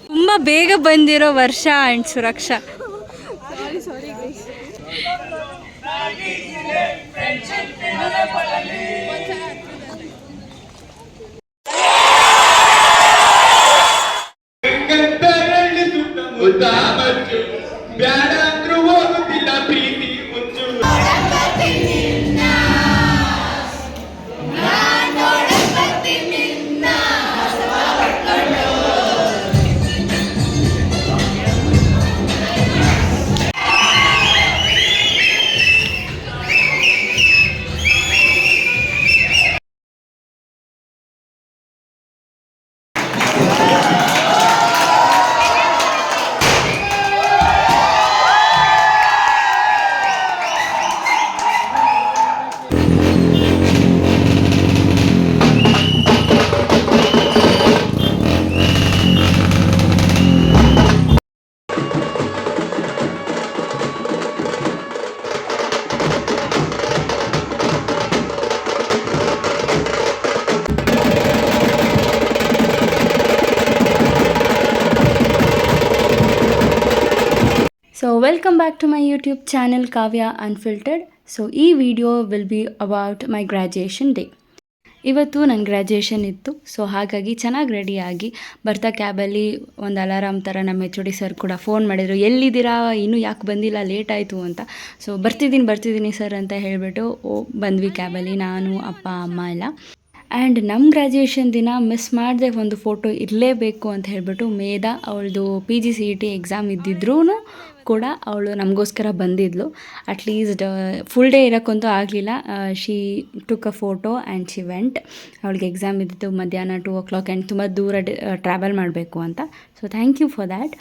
ತುಂಬ ಬೇಗ ಬಂದಿರೋ ವರ್ಷ and Suraksha. Sorry guys. So welcome back to my YouTube channel Kavya Unfiltered. So ಈ video will be about my graduation day. ಇವತ್ತು ನನ್ನ ಗ್ರ್ಯಾಜುಯೇಷನ್ ಇತ್ತು. ಸೊ ಹಾಗಾಗಿ ಚೆನ್ನಾಗಿ ರೆಡಿಯಾಗಿ ಬರ್ತಾ ಕ್ಯಾಬಲ್ಲಿ ಒಂದು ಅಲಾರಾಮ್ ಥರ ನಮ್ಮ HOD ಸರ್ ಕೂಡ ಫೋನ್ ಮಾಡಿದರು, ಎಲ್ಲಿದ್ದೀರಾ, ಇನ್ನೂ ಯಾಕೆ ಬಂದಿಲ್ಲ, ಲೇಟ್ ಆಯಿತು ಅಂತ. ಸೊ ಬರ್ತಿದ್ದೀನಿ ಸರ್ ಅಂತ ಹೇಳಿಬಿಟ್ಟು ಬಂದ್ವಿ ಕ್ಯಾಬಲ್ಲಿ, ನಾನು ಅಪ್ಪ ಅಮ್ಮ ಎಲ್ಲ. ಆ್ಯಂಡ್ ನಮ್ಮ ಗ್ರ್ಯಾಜುಯೇಷನ್ ದಿನ ಮಿಸ್ ಮಾಡದೆ ಒಂದು ಫೋಟೋ ಇರಲೇಬೇಕು ಅಂತ ಹೇಳಿಬಿಟ್ಟು ಮೇಧಾ ಅವಳದು PGCET ಎಕ್ಸಾಮ್ ಇದ್ದಿದ್ರೂ ಕೂಡ ಅವಳು ನಮಗೋಸ್ಕರ ಬಂದಿದ್ಲು. ಅಟ್ಲೀಸ್ಟ್ ಫುಲ್ ಡೇ ಇರೋಕ್ಕಂತೂ ಆಗಲಿಲ್ಲ. She took a photo and she went. ಅವಳಿಗೆ ಎಕ್ಸಾಮ್ ಇದ್ದಿತ್ತು ಮಧ್ಯಾಹ್ನ 2 o'clock ಆ್ಯಂಡ್ ತುಂಬ ದೂರ ಟ್ರಾವೆಲ್ ಮಾಡಬೇಕು ಅಂತ. So thank you for that.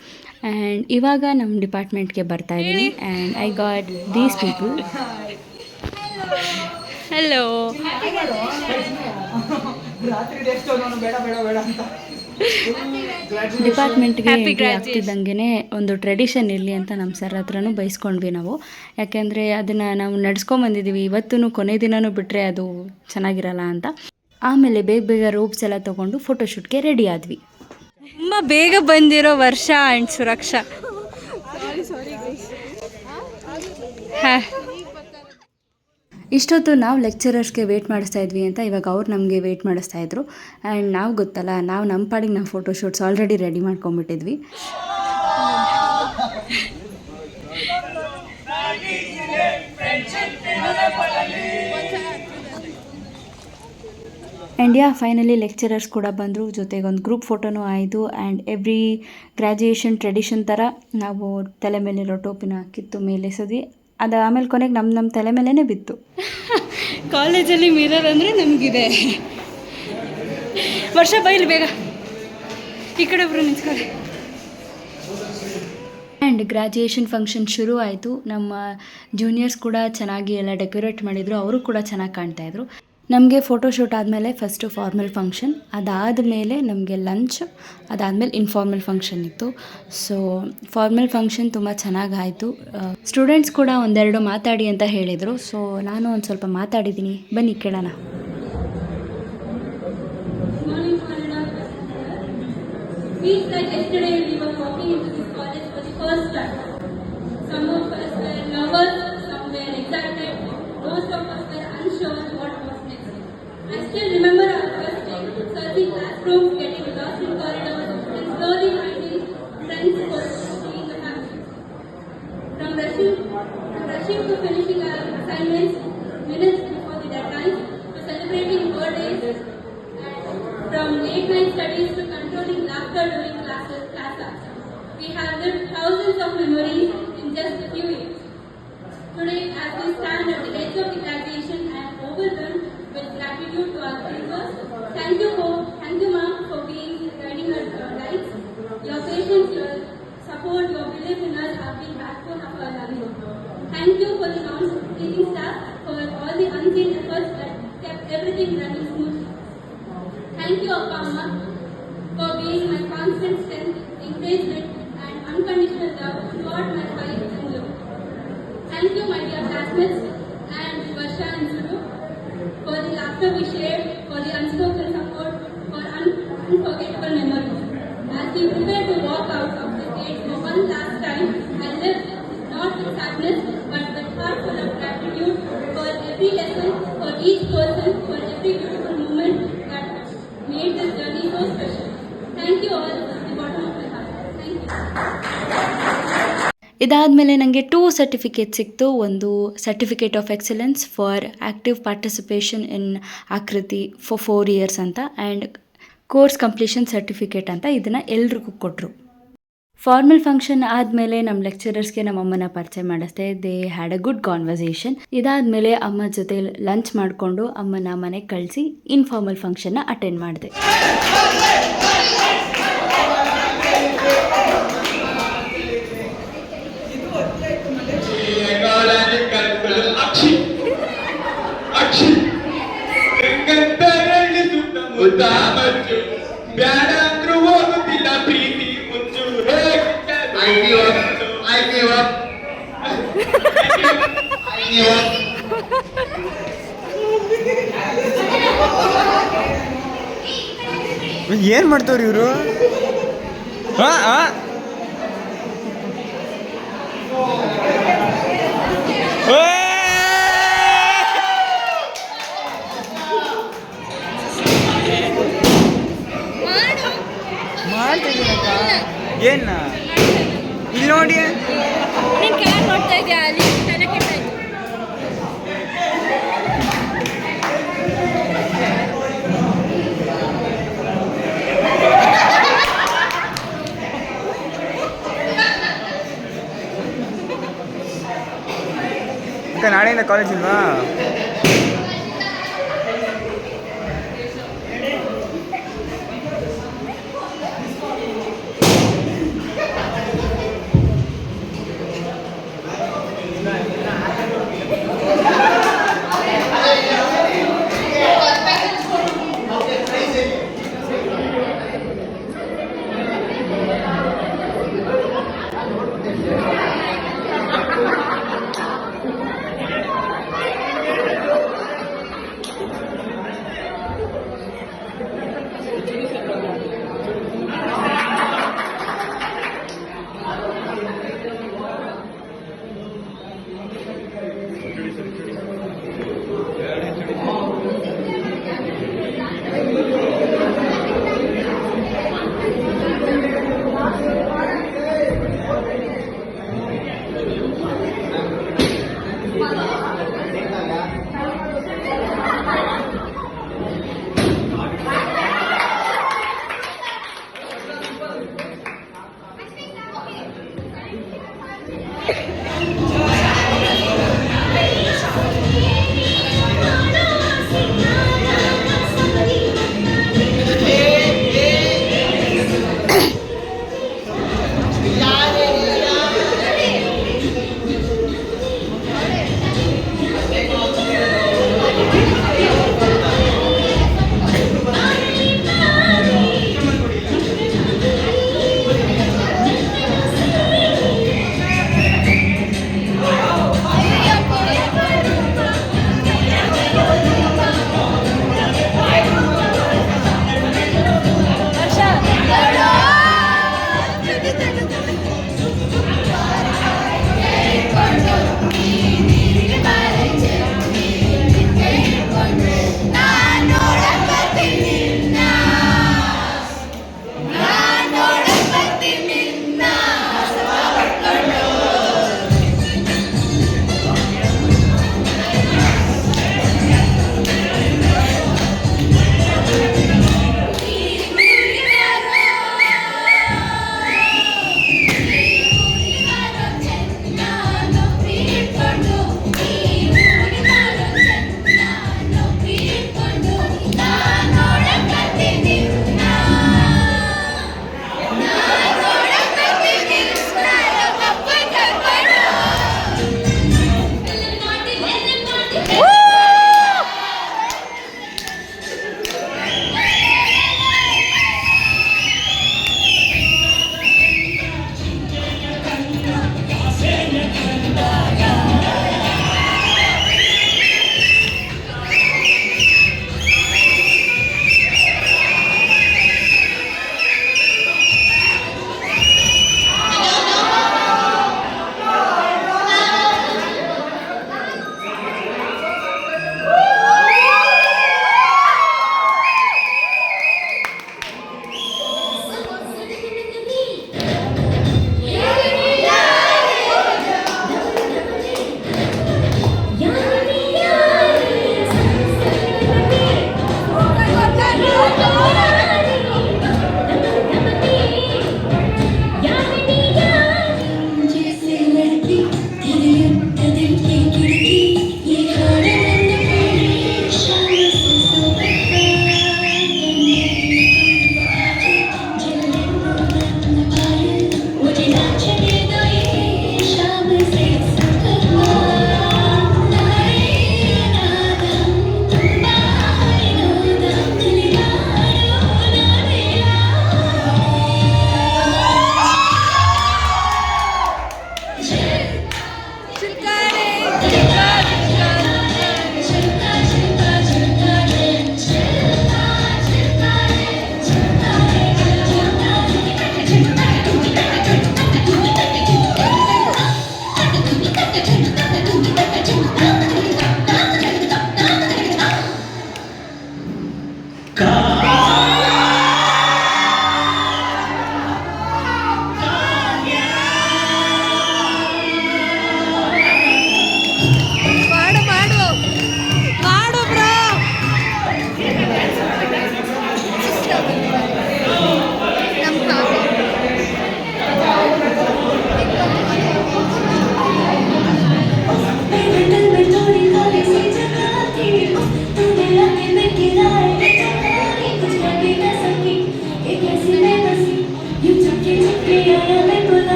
And ಇವಾಗ ನಮ್ಮ ಡಿಪಾರ್ಟ್ಮೆಂಟ್ಗೆ ಬರ್ತಾ ಇದ್ದೀನಿ and I got these people. Hello. ಡಿಪಾರ್ಟ್ಮೆಂಟ್ಗೆ ಎಂಟ್ರಿ ಆಗ್ತಿದ್ದಂಗೆ ಒಂದು ಟ್ರೆಡಿಷನ್ ಇರಲಿ ಅಂತ ನಮ್ಮ ಸರ್ ಹತ್ರನೂ ಬಯಸ್ಕೊಂಡ್ವಿ ನಾವು. ಯಾಕೆಂದರೆ ಅದನ್ನು ನಾವು ನಡ್ಸ್ಕೊಂಬಂದಿದ್ದೀವಿ, ಇವತ್ತೂ ಕೊನೆ ದಿನವೂ ಬಿಟ್ಟರೆ ಅದು ಚೆನ್ನಾಗಿರಲ್ಲ ಅಂತ. ಆಮೇಲೆ ಬೇಗ ರೋಬ್ಸ್ ಎಲ್ಲ ತೊಗೊಂಡು ಫೋಟೋಶೂಟ್ಗೆ ರೆಡಿ ಆದ್ವಿ. ತುಂಬ ಬೇಗ ಬಂದಿರೋ ವರ್ಷ ಆ್ಯಂಡ್ ಸುರಕ್ಷಾ. Sorry guys. ಇಷ್ಟೊತ್ತು ನಾವು ಲೆಕ್ಚರರ್ಸ್ಗೆ ವೇಟ್ ಮಾಡಿಸ್ತಾ ಇದ್ವಿ ಅಂತ ಇವಾಗ ಅವ್ರು ನಮಗೆ ವೇಟ್ ಮಾಡಿಸ್ತಾ ಇದ್ರು. ಆ್ಯಂಡ್ ನಾವು ಗೊತ್ತಲ್ಲ, ನಾವು ನಮ್ಮ ಪಾಡಿಗೆ ನಾವು ಫೋಟೋಶೂಟ್ಸ್ ಆಲ್ರೆಡಿ ರೆಡಿ ಮಾಡ್ಕೊಂಡ್ಬಿಟ್ಟಿದ್ವಿ. ಆ್ಯಂಡ್ ಫೈನಲಿ ಲೆಕ್ಚರರ್ಸ್ ಕೂಡ ಬಂದರು, ಜೊತೆಗೆ ಒಂದು ಗ್ರೂಪ್ ಫೋಟೋನೂ ಆಯಿತು. ಆ್ಯಂಡ್ ಎವ್ರಿ ಗ್ರ್ಯಾಜುಯೇಷನ್ ಟ್ರೆಡಿಷನ್ ಥರ ನಾವು ತಲೆ ಮೇಲಿರೋ ಟೋಪಿನ ಕಿತ್ತು ಮೇಲೆ ಎಸೆದ್ವಿ. ಅದು ಆಮೇಲೆ ಕೊನೆಗೆ ನಮ್ಮ ತಲೆ ಮೇಲೇ ಬಿತ್ತು. ಕಾಲೇಜಲ್ಲಿ ಮಿರರ್ ಅಂದರೆ ನಮಗಿದೆ. ವರ್ಷ ಬೈಲಿ ಬೇಗ, ಈ ಕಡೆ ಒಬ್ಬರು ನಿಂತ್ಕೊಳ್ಳಿ. ಆ್ಯಂಡ್ ಗ್ರ್ಯಾಜುಯೇಷನ್ ಫಂಕ್ಷನ್ ಶುರು ಆಯಿತು. ನಮ್ಮ ಜೂನಿಯರ್ಸ್ ಕೂಡ ಚೆನ್ನಾಗಿ ಎಲ್ಲ ಡೆಕೋರೇಟ್ ಮಾಡಿದರು, ಅವರು ಕೂಡ ಚೆನ್ನಾಗಿ ಕಾಣ್ತಾಯಿದ್ರು. ನಮಗೆ ಫೋಟೋಶೂಟ್ ಆದಮೇಲೆ ಫಸ್ಟು ಫಾರ್ಮಲ್ ಫಂಕ್ಷನ್, ಅದಾದಮೇಲೆ ನಮಗೆ ಲಂಚ್, ಅದಾದಮೇಲೆ ಇನ್ಫಾರ್ಮಲ್ ಫಂಕ್ಷನ್ ಇತ್ತು. ಸೊ ಫಾರ್ಮಲ್ ಫಂಕ್ಷನ್ ತುಂಬ ಚೆನ್ನಾಗಾಯಿತು. ಸ್ಟೂಡೆಂಟ್ಸ್ ಕೂಡ ಒಂದೆರಡು ಮಾತಾಡಿ ಅಂತ ಹೇಳಿದರು. ಸೊ ನಾನು ಒಂದು ಸ್ವಲ್ಪ ಮಾತಾಡಿದ್ದೀನಿ, ಬನ್ನಿ ಕೇಳೋಣ. I still remember our first day, searching classrooms, getting lost in corridors, and slowly finding friends for in the family. From rushing to finishing our assignments minutes before the deadlines, to celebrating birthdays, and from late night studies to controlling laughter during class hours. We have lived thousands of memories in just a few years. Today, as we stand at the edge of the graduation, I am overwhelmed with gratitude to our teachers. Thank you ma'am for being guiding our lives. Your patience, your support, your belief in us have been backbone of our learning. Thank you for the non-teaching staff for all the unseen efforts that kept everything running smoothly. Thank you Appa Amma for being my constant strength, encouragement and unconditional love throughout my fight and low. Thank you my dear classmates and Varsha and Suru for the laughter we shared, for the unspoken support, for unforgettable we prefer to walk out of the gates for one last time and live not with sadness but with heart full of gratitude for every lesson, for each person, for every beautiful moment that made this journey so special. Thank you all from the bottom of my heart. Thank you. ಇದಾದಮೇಲೆ ನನಗೆ 2 certificate ಸಿಕ್ತು. ಒಂದು certificate of excellence for active participation in ಆಕೃತಿ for 4 years ಅಂತ, and course completion certificate ಅಂತ. ಇದನ್ನು ಎಲ್ರಿಗೂ ಕೊಟ್ಟರು. ಫಾರ್ಮಲ್ ಫಂಕ್ಷನ್ ಆದಮೇಲೆ ನಮ್ಮ ಲೆಕ್ಚರರ್ಸ್ಗೆ ನಮ್ಮ ಅಮ್ಮನ ಪರಿಚಯ ಮಾಡಿಸ್ದೆ. They had a good conversation. ಇದಾದಮೇಲೆ ಅಮ್ಮ ಜೊತೆ ಲಂಚ್ ಮಾಡಿಕೊಂಡು ಅಮ್ಮನ ಮನೆಗೆ ಕಳಿಸಿ ಇನ್ಫಾರ್ಮಲ್ ಫಂಕ್ಷನ್ನ ಅಟೆಂಡ್ ಮಾಡಿದೆ. ಏನ್ ಮಾಡ್ತವ್ರಿ ಇವರು? ಮಾಡ್ತಿದ್ದೀನಕ್ಕ. ಏನ ಇಲ್ಲಿ ನೋಡಿ, ನೀನು ಕೆಳಗೆ ನೋಡ್ತಾ ಇದೆಯಾ? ಅಲ್ಲಿ ತಲೆ ಕೆಟ್ಟಾಯ್ತು. ಅಕ್ಕ ನಾಳೆಯಿಂದ ಕಾಲೇಜ್ ಇಲ್ವಾ?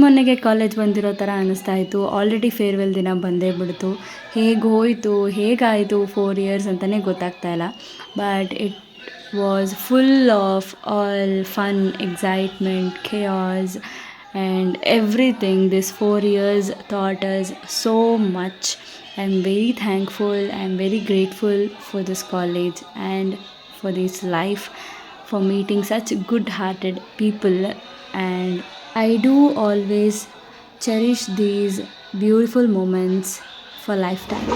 ಮೊನ್ನೆಗೆ ಕಾಲೇಜ್ ಬಂದಿರೋ ಥರ ಅನ್ನಿಸ್ತಾ ಇತ್ತು. ಆಲ್ರೆಡಿ ಫೇರ್ವೆಲ್ ದಿನ ಬಂದೇ ಬಿಡ್ತು. ಹೇಗೆ ಹೋಯಿತು, ಹೇಗಾಯಿತು 4 ಇಯರ್ಸ್ ಅಂತಲೇ ಗೊತ್ತಾಗ್ತಾ ಇಲ್ಲ. But it was full of all fun, excitement, chaos and everything. This 4 years taught us so much. I am very thankful, I am very grateful for this college and for this life, for meeting such good-hearted people, and I do always cherish these beautiful moments for lifetime.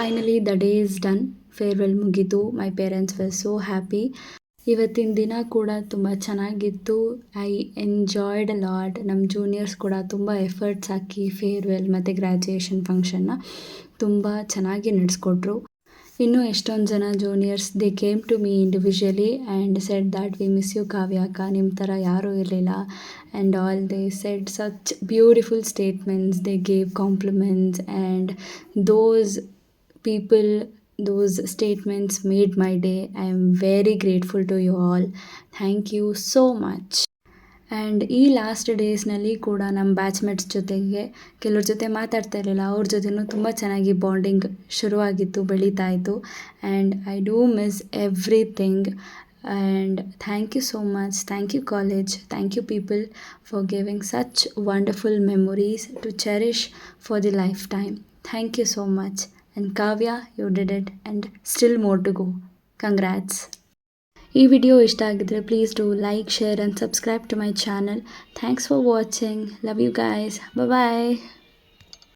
Finally the day is done. Farewell ಮುಗೀತು. My parents were so happy. ಇವತ್ತಿನ ದಿನ ಕೂಡ ತುಂಬ ಚೆನ್ನಾಗಿತ್ತು. I enjoyed a lot. ನಮ್ಮ juniors ಕೂಡ ತುಂಬ efforts ಹಾಕಿ ಫೇರ್ವೆಲ್ ಮತ್ತು ಗ್ರ್ಯಾಜುಯೇಷನ್ ಫಂಕ್ಷನ್ನ ತುಂಬ ಚೆನ್ನಾಗಿ ನಡೆಸ್ಕೊಟ್ರು. ಇನ್ನೂ ಎಷ್ಟೊಂದು ಜನ juniors they came to me individually and said that we miss you Kavya ಅಕ್ಕ, ನಿಮ್ಮ ಥರ ಯಾರೂ ಇರಲಿಲ್ಲ and all they said such beautiful statements. They gave compliments and those people, those statements made my day. I am very grateful to you all. Thank you so much. And ಈ last ಡೇಸ್ನಲ್ಲಿ ಕೂಡ ನಮ್ಮ batchmates ಜೊತೆಗೆ ಕೆಲವ್ರ ಜೊತೆ ಮಾತಾಡ್ತಾ ಇರಲಿಲ್ಲ, ಅವ್ರ ಜೊತೆನೂ ತುಂಬ ಚೆನ್ನಾಗಿ ಬಾಂಡಿಂಗ್ ಶುರುವಾಗಿತ್ತು, ಬೆಳೀತಾ ಇತ್ತು. And I do miss everything. And thank you so much. Thank you college. Thank you people for giving such wonderful memories to cherish for the lifetime. Thank you so much. And Kavya, you did it and still more to go. Congrats. ಈ video ಇಷ್ಟ ಆಗಿದ್ರೆ please do like, share and subscribe to my channel. Thanks for watching. Love you guys. Bye bye.